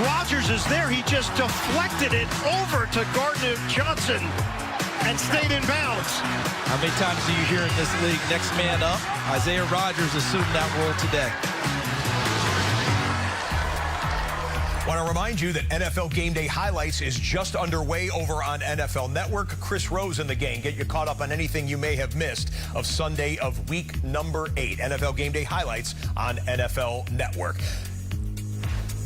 Rodgers is there. He just deflected it over to Gardner-Johnson and stayed in bounds. How many times do you hear in this league, next man up? Isaiah Rodgers assumed that role today. Want to remind you that NFL Game Day Highlights is just underway over on NFL Network. Chris Rose and the gang get you caught up on anything you may have missed of Sunday of week number 8. NFL Game Day Highlights on NFL Network.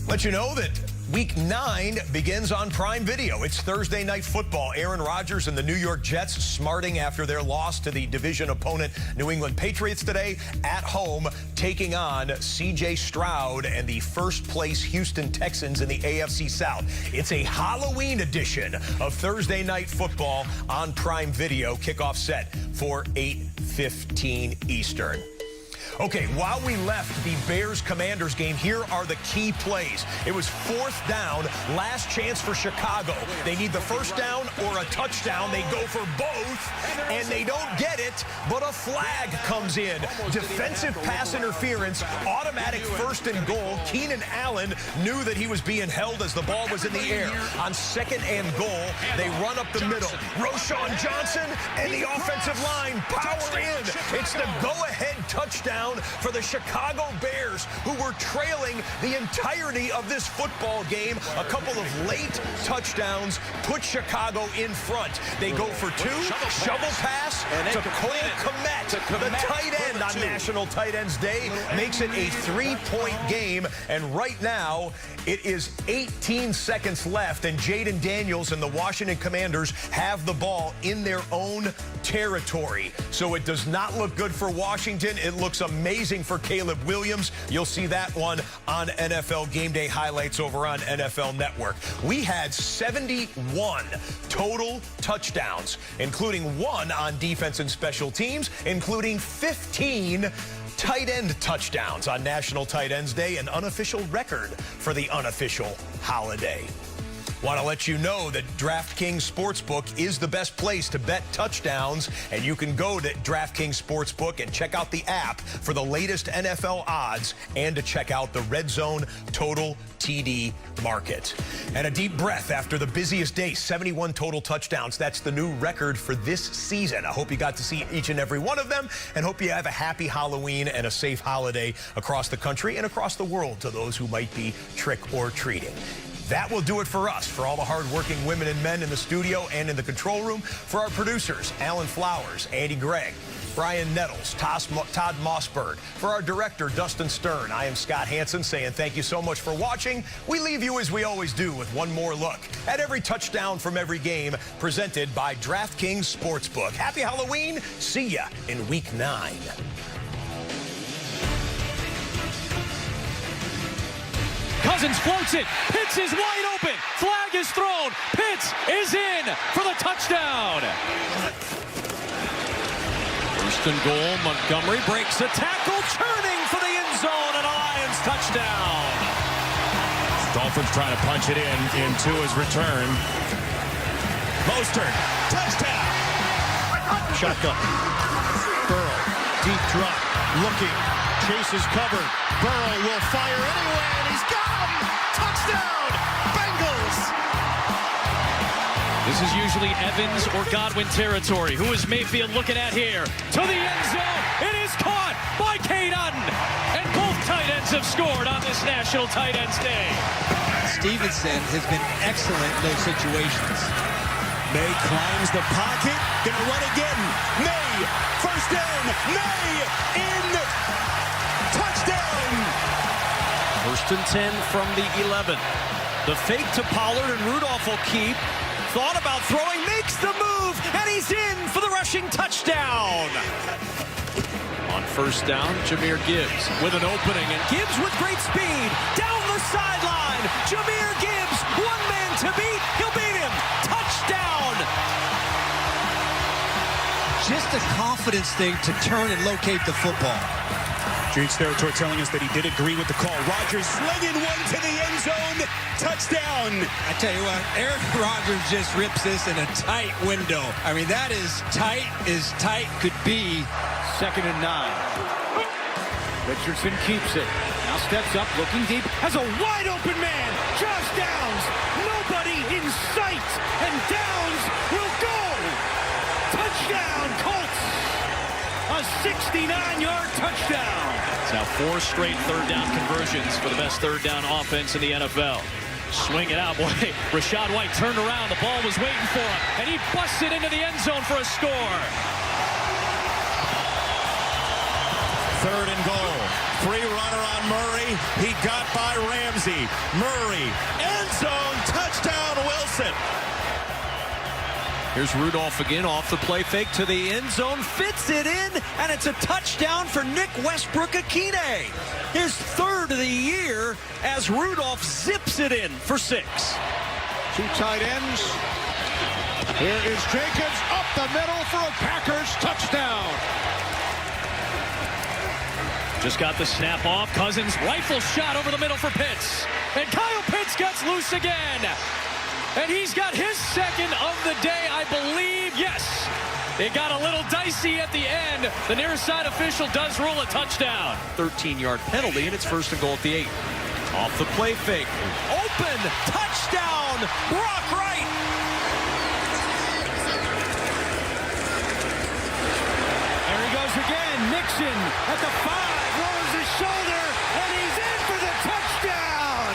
Let you know that Week 9 begins on Prime Video. It's Thursday Night Football. Aaron Rodgers and the New York Jets smarting after their loss to the division opponent New England Patriots today at home, taking on C.J. Stroud and the first-place Houston Texans in the AFC South. It's a Halloween edition of Thursday Night Football on Prime Video. Kickoff set for 8:15 Eastern. Okay, while we left the Bears-Commanders game, here are the key plays. It was 4th down, last chance for Chicago. They need the first down or a touchdown. They go for both, and they don't get it, but a flag comes in. Defensive pass interference, automatic 1st and goal. Keenan Allen knew that he was being held as the ball was in the air. On 2nd and goal, they run up the middle. Roschon Johnson and the offensive line power in. It's the go-ahead touchdown for the Chicago Bears, who were trailing the entirety of this football game. A couple of late touchdowns put Chicago in front. They go for 2, shovel pass to Cole Kmet, the tight end on National Tight Ends Day, makes it a 3-point game. And right now, it is 18 seconds left, and Jaden Daniels and the Washington Commanders have the ball in their own territory. So it does not look good for Washington. It looks amazing for Caleb Williams. You'll see that one on NFL Game Day Highlights over on NFL Network. We had 71 total touchdowns, including 1 on defense and special teams, including 15 tight end touchdowns on National Tight Ends Day, an unofficial record for the unofficial holiday. Want to let you know that DraftKings Sportsbook is the best place to bet touchdowns, and you can go to DraftKings Sportsbook and check out the app for the latest NFL odds and to check out the Redzone Total TD market. And a deep breath after the busiest day, 71 total touchdowns. That's the new record for this season. I hope you got to see each and every one of them, and hope you have a happy Halloween and a safe holiday across the country and across the world to those who might be trick or treating. That will do it for us, for all the hardworking women and men in the studio and in the control room, for our producers, Alan Flowers, Andy Gregg, Brian Nettles, Todd Mossberg, for our director, Dustin Stern. I am Scott Hansen saying thank you so much for watching. We leave you, as we always do, with one more look at every touchdown from every game presented by DraftKings Sportsbook. Happy Halloween. See ya in Week 9. Cousins floats it. Pitts is wide open. Flag is thrown. Pitts is in for the touchdown. 1st and goal. Montgomery breaks a tackle, turning for the end zone, and a Lions touchdown. Dolphins trying to punch it in Tua's return. Mostert, touchdown. Shotgun. Burrow, deep drop, looking. Chase is covered. Burrow will fire anyway, and he's got him! Touchdown! Bengals! This is usually Evans or Godwin territory. Who is Mayfield looking at here? To the end zone. It is caught by Cade Otton. And both tight ends have scored on this National Tight Ends Day. Stevenson has been excellent in those situations. May climbs the pocket. Gonna run again. May, first down. May in. Touchdown! 1st and 10 from the 11. The fake to Pollard, and Rudolph will keep. Thought about throwing, makes the move, and he's in for the rushing touchdown. On 1st down, Jahmyr Gibbs with an opening, and Gibbs with great speed down the sideline. Jahmyr Gibbs, one man to beat. He'll beat him. Touchdown! Just a confidence thing to turn and locate the football. Jude's territory telling us that he did agree with the call. Rodgers slinging one to the end zone. Touchdown. I tell you what, Aaron Rodgers just rips this in a tight window. I mean, that is tight as tight could be. 2nd and 9. Richardson keeps it. Now steps up, looking deep, has a wide open man. Josh Downs, nobody in sight, and Downs will go. Touchdown, Colts. A 69-yard touchdown. It's now 4 straight third down conversions for the best third down offense in the NFL. Swing it out, boy. Rachaad White turned around. The ball was waiting for him, and he busts it into the end zone for a score. 3rd and goal. Free runner on Murray. He got by Ramsey. Murray, end zone, touchdown, Wilson. Here's Rudolph again off the play fake to the end zone, fits it in, and it's a touchdown for Nick Westbrook-Akine. His 3rd of the year as Rudolph zips it in for 6. 2 tight ends. Here is Jacobs up the middle for a Packers touchdown. Just got the snap off. Cousins rifle shot over the middle for Pitts. And Kyle Pitts gets loose again. And he's got his 2nd of the day, I believe. Yes, it got a little dicey at the end. The near side official does rule a touchdown. 13-yard penalty, and it's 1st and goal at the 8. Off the play fake. Open. Touchdown. Brock Wright. There he goes again. Nixon at the 5. Rolls his shoulder, and he's in for the touchdown.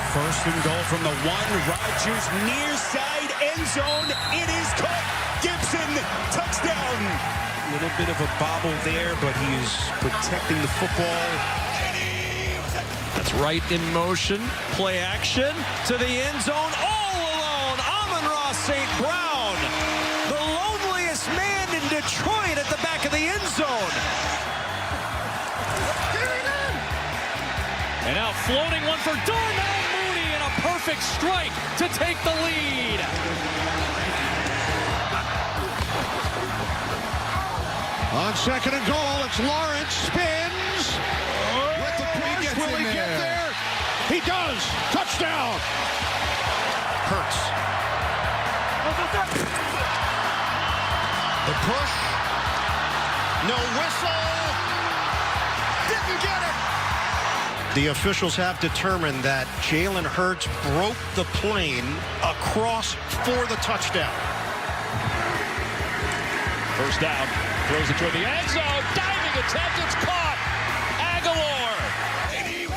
1st and goal from the 1. Rodgers near side end zone. It is caught. Gibson, touchdown. A little bit of a bobble there, but he is protecting the football. That's right in motion. Play action to the end zone. All alone. Amon-Ra St. Brown. The loneliest man in Detroit at the back of the end zone. And now floating one for Darnell Mooney, and a perfect strike to take the lead. On 2nd and goal, it's Lawrence, spins. Will he get there? He does. Touchdown. Hurts. The push. No whistle. Didn't get it. The officials have determined that Jalen Hurts broke the plane across for the touchdown. 1st down. Throws it toward the end zone. Diving attempt. It's caught. Aguilar.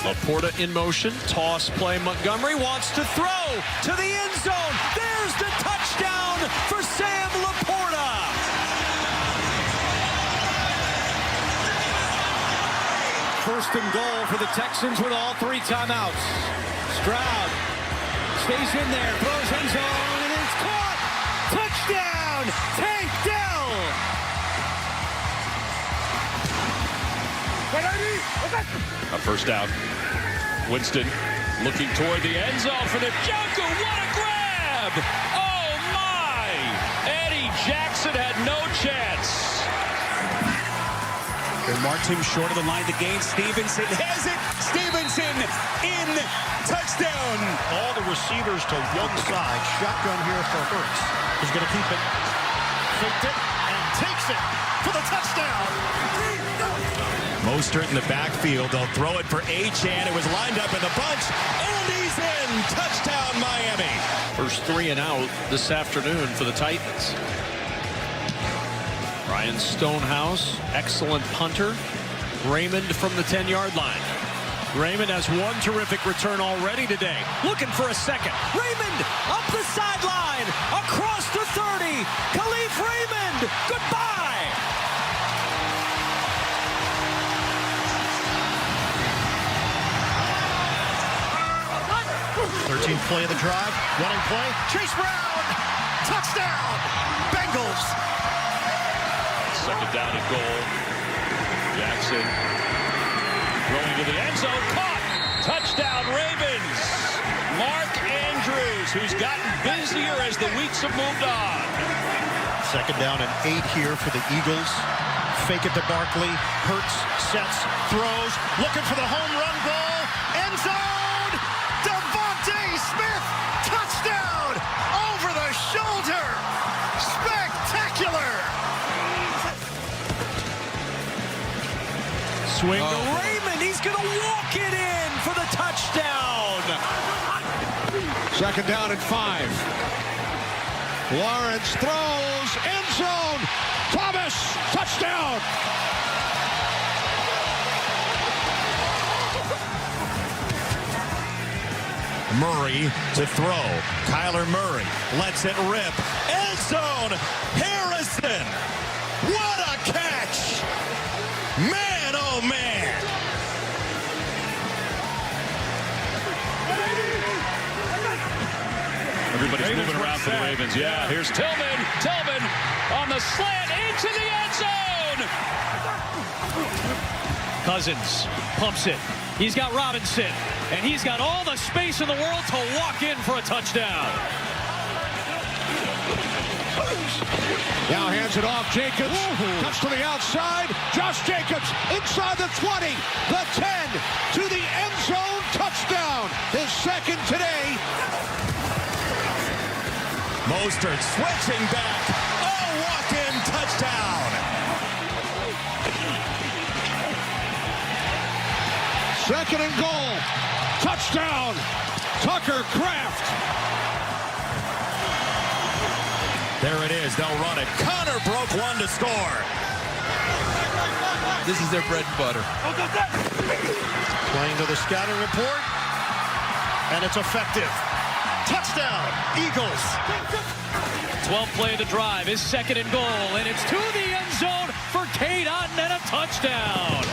Laporta in motion. Toss play. Montgomery wants to throw to the end zone. There's the touchdown for Sam Laporta. First and goal for the Texans with all 3 timeouts. Stroud stays in there. Throws end zone. And it's caught. Touchdown. Tank Dell. A 1st down. Winston looking toward the end zone for the Njoku. What a grab! Oh my! Eddie Jackson had no chance. They marked him short of the line to gain. Stevenson has it. Stevenson in. Touchdown. All the receivers to one side. Shotgun here for Hurts. He's going to keep it. Faked it and takes it for the touchdown. Mostert in the backfield. They'll throw it for Achane. It was lined up in the bunch, and he's in. Touchdown, Miami. First 3 and out this afternoon for the Titans. Ryan Stonehouse, excellent punter. Raymond from the 10-yard line. Raymond has 1 terrific return already today. Looking for a 2nd. Raymond up the sideline, across the 30. Khalif Raymond, goodbye. 13th play of the drive. Running play. Chase Brown. Touchdown. Bengals. 2nd down and goal. Jackson throwing to the end zone. Caught. Touchdown Ravens. Mark Andrews, who's gotten busier as the weeks have moved on. 2nd down and 8 here for the Eagles. Fake it to Barkley. Hurts, sets, throws. Looking for the home run ball. End zone. Devontae Smith. Touchdown. Over the shoulder. Spectacular. Swing to Raymond. He's going to walk it in for the touchdown. Second down and 5. Lawrence throws, end zone. Thomas, touchdown. Murray to throw. Kyler Murray lets it rip. End zone. Harrison. What a catch. Man, oh man. Everybody's moving around for the Ravens. Yeah, here's Tillman. Tillman on the slant into the end zone. Cousins pumps it. He's got Robinson, and he's got all the space in the world to walk in for a touchdown. Now hands it off. Jacobs cuts to the outside. Josh Jacobs inside the 20, the 10, to the end zone. Touchdown. His second today. Mostert switching back. Oh, walk-in touchdown. Second and goal. Touchdown. Tucker Kraft. There it is. They'll run it. Connor broke one to score. This is their bread and butter. Playing to the scouting report. And it's effective. Touchdown, Eagles. 12 play to drive is second and goal, and it's to the end zone for Cade Otton and a touchdown.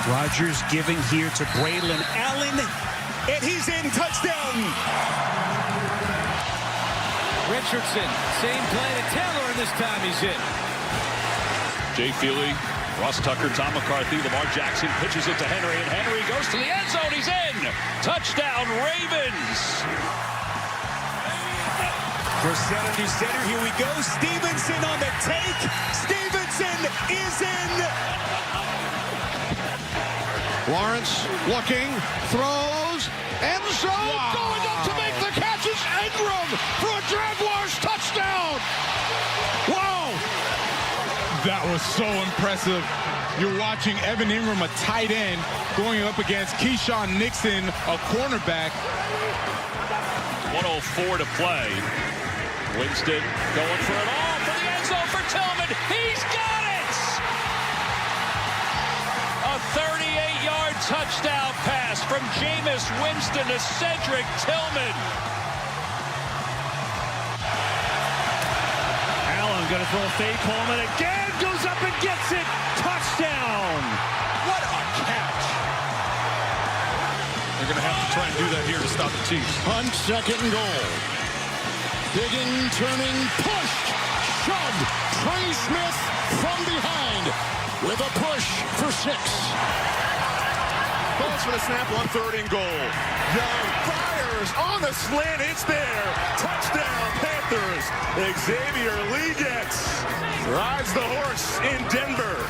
Rodgers giving here to Braylon Allen, and he's in. Touchdown. Richardson, same play to Taylor, and this time he's in. Jay Feely, Ross Tucker, Tom McCarthy, Lamar Jackson pitches it to Henry, and Henry goes to the end zone. He's in. Touchdown, Ravens. For center to center, here we go. Stevenson on the take. Stevenson is in. Lawrence looking, throws, end zone, going up to make the catches. Ingram for a Jaguars touchdown. Wow. That was so impressive. You're watching Evan Ingram, a tight end, going up against Keyshawn Nixon, a cornerback. 1:04 to play. Winston going for it all for the end zone for Tillman. He's got it! A 38-yard touchdown pass from Jameis Winston to Cedric Tillman. Allen going to throw a fake home, and again goes up and gets it. Touchdown. What a catch. They're going to have to try and do that here to stop the Chiefs. Hunt, second and goal. Digging, turning, pushed, shoved. Trey Smith from behind with a push for 6. Balls for the snap on 3rd and goal. Young fires on the slant. It's there. Touchdown, Panthers. Xavier Legette rides the horse in Denver.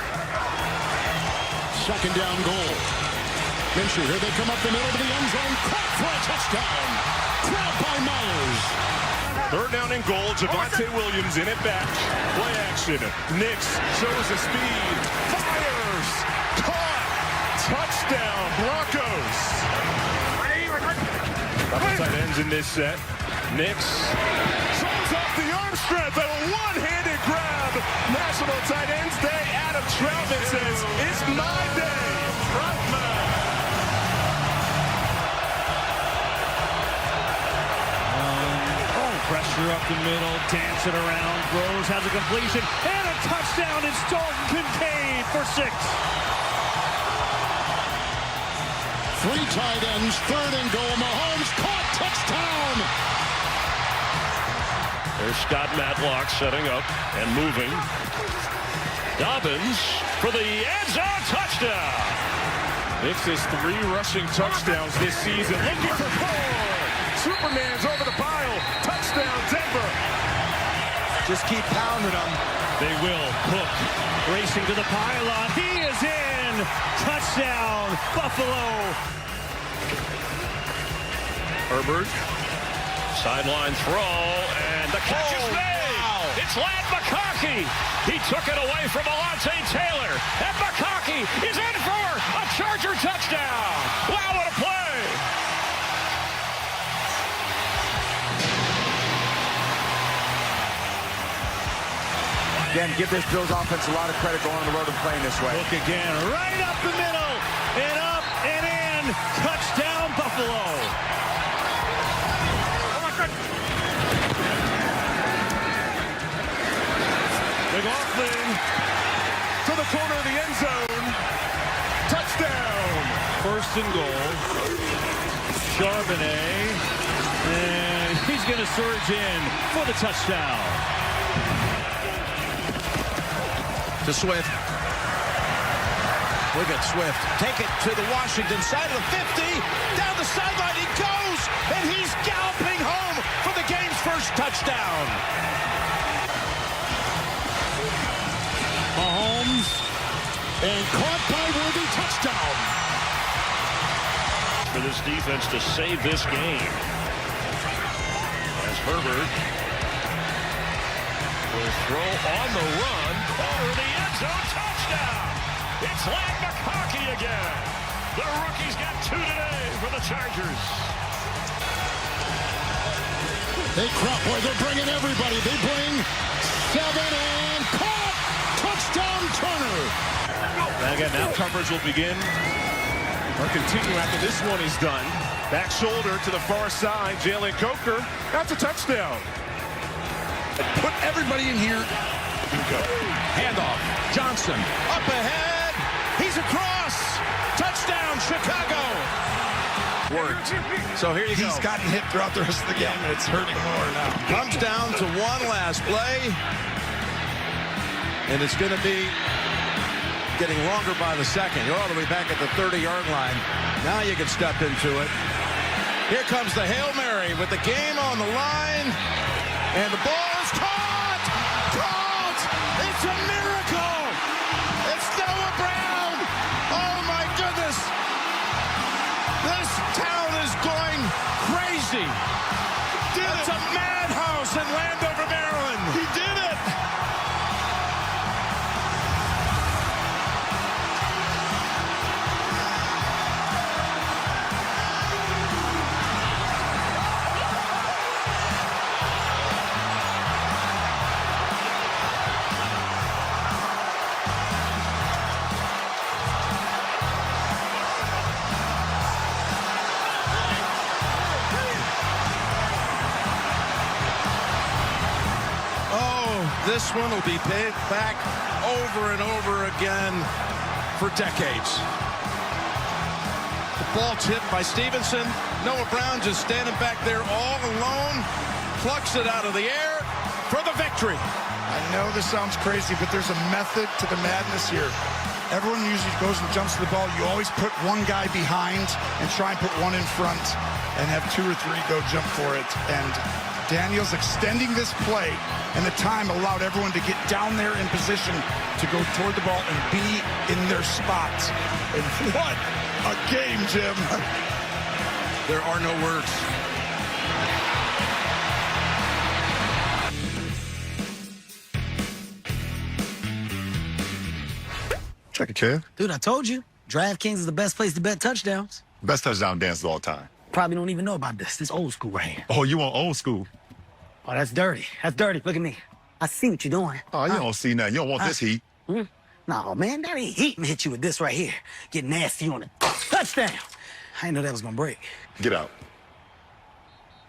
Second down goal. Minshew, here they come up the middle to the end zone. Caught for a touchdown. Grabbed by Myers. 3rd down and goal. Javonte Williams in it back. Play action. Nix shows the speed. Fires. Caught. Touchdown, Broncos. Couple tight ends in this set. Nix shows off the arm strength of a one-handed grab. National Tight Ends Day. Adam Troutman says, it's my day. Troutman. Pressure up the middle, dancing around, throws, has a completion, and a touchdown. It's Dalton Kincaid for 6. 3 tight ends, 3rd and goal. Mahomes caught, touchdown. There's Scott Matlock setting up and moving. Dobbins for the end zone touchdown. Nix has 3 rushing touchdowns this season. Looking for 4. Superman's over the pile. Touchdown, Denver. Just keep pounding them. They will. Cook racing to the pylon. He is in. Touchdown, Buffalo. Herbert, sideline throw, and the catch is made. Wow. It's Lad McConkey. He took it away from Alontae Taylor. And McConkey is in for a Charger touchdown. Wow, what a play. Again, give this Bills offense a lot of credit going on the road and playing this way. Look again, right up the middle, and up and in. Touchdown, Buffalo. McLaughlin to the corner of the end zone. Touchdown. First and goal. Charbonnet, and he's going to surge in for the touchdown. To Swift. Look at Swift. Take it to the Washington side of the 50. Down the sideline he goes, and he's galloping home for the game's first touchdown. Mahomes, and caught by Worthy, touchdown. For this defense to save this game. As Herbert will throw on the run over the end zone, touchdown. It's Lad McConkey again. The rookie's got 2 today for the Chargers. They crop, boy, they're bringing everybody. They bring 7 and caught. Touchdown, Turner. And again, now coverage will begin or continue after this one is done. Back shoulder to the far side. Jalen Coker. That's a touchdown. Put everybody in here. Handoff. Johnson up ahead. He's across. Touchdown, Chicago. Worked. So here you go. He's gotten hit throughout the rest of the game, and it's hurting more now. Comes down to one last play. And it's going to be getting longer by the second. You're all the way back at the 30-yard line. Now you can step into it. Here comes the Hail Mary with the game on the line. And the ball is caught! Caught! It's a miracle! It's Noah Brown! Oh, my goodness! This town is going crazy! It's a madhouse in Landover, Maryland! He did it! This one will be paid back over and over again for decades. The ball tipped by Stevenson. Noah Brown just standing back there all alone. Plucks it out of the air for the victory. I know this sounds crazy, but there's a method to the madness here. Everyone usually goes and jumps to the ball. You always put one guy behind and try and put one in front and have 2 or 3 go jump for it. And Daniels extending this play, and the time allowed everyone to get down there in position to go toward the ball and be in their spots. And what a game, Jim. There are no words. Check it, Kev. Dude, I told you. DraftKings is the best place to bet touchdowns. Best touchdown dances all the time. Probably don't even know about this. This old school right here. Oh, you want old school? Oh, that's dirty. That's dirty. Look at me. I see what you're doing. Oh, you don't see nothing. You don't want this heat. No, man, that ain't heat. Hit you with this right here. Get nasty on it. Touchdown. I didn't know that was going to break. Get out.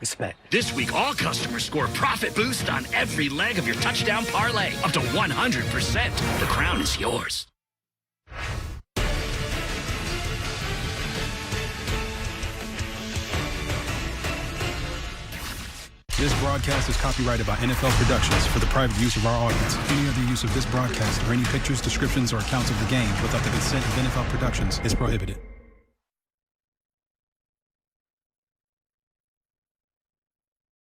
Respect. This week, all customers score profit boost on every leg of your touchdown parlay. Up to 100%. The crown is yours. This broadcast is copyrighted by NFL Productions for the private use of our audience. Any other use of this broadcast or any pictures, descriptions, or accounts of the game without the consent of NFL Productions is prohibited.